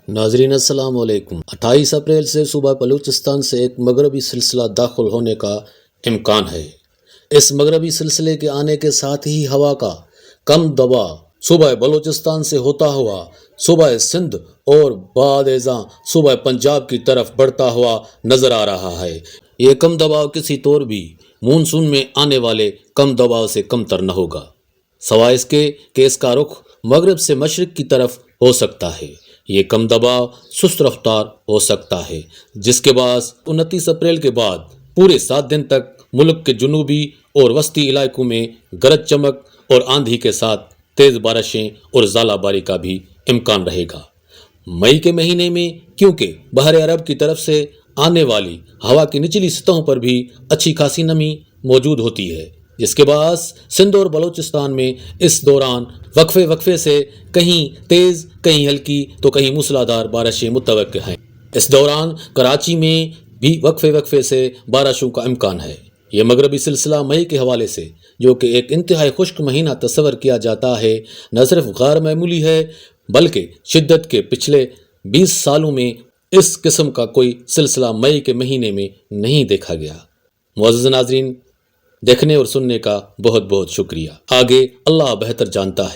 ناظرین السلام علیکم۔ 28 اپریل سے صوبہ بلوچستان سے ایک مغربی سلسلہ داخل ہونے کا امکان ہے۔ اس مغربی سلسلے کے آنے کے ساتھ ہی ہوا کا کم دباؤ صوبہ بلوچستان سے ہوتا ہوا صوبہ سندھ اور بعد ازاں صوبہ پنجاب کی طرف بڑھتا ہوا نظر آ رہا ہے۔ یہ کم دباؤ کسی طور بھی مونسون میں آنے والے کم دباؤ سے کم تر نہ ہوگا، سوائے اس کے کہ اس کا رخ مغرب سے مشرق کی طرف ہو سکتا ہے۔ یہ کم دباؤ سست رفتار ہو سکتا ہے، جس کے باعث 29 اپریل کے بعد پورے 7 دن تک ملک کے جنوبی اور وسطی علاقوں میں گرج چمک اور آندھی کے ساتھ تیز بارشیں اور ژالہ باری کا بھی امکان رہے گا۔ مئی کے مہینے میں کیونکہ بحر عرب کی طرف سے آنے والی ہوا کی نچلی سطحوں پر بھی اچھی خاصی نمی موجود ہوتی ہے، جس کے باعث سندھ اور بلوچستان میں اس دوران وقفے سے کہیں تیز کہیں ہلکی تو کہیں موسلادھار بارشیں متوقع ہیں۔ اس دوران کراچی میں بھی وقفے سے بارشوں کا امکان ہے۔ یہ مغربی سلسلہ مئی کے حوالے سے، جو کہ ایک انتہائی خشک مہینہ تصور کیا جاتا ہے، نہ صرف غیر معمولی ہے بلکہ شدت کے پچھلے 20 سالوں میں اس قسم کا کوئی سلسلہ مئی کے مہینے میں نہیں دیکھا گیا۔ معزز ناظرین، دیکھنے اور سننے کا بہت بہت شکریہ۔ آگے اللہ بہتر جانتا ہے۔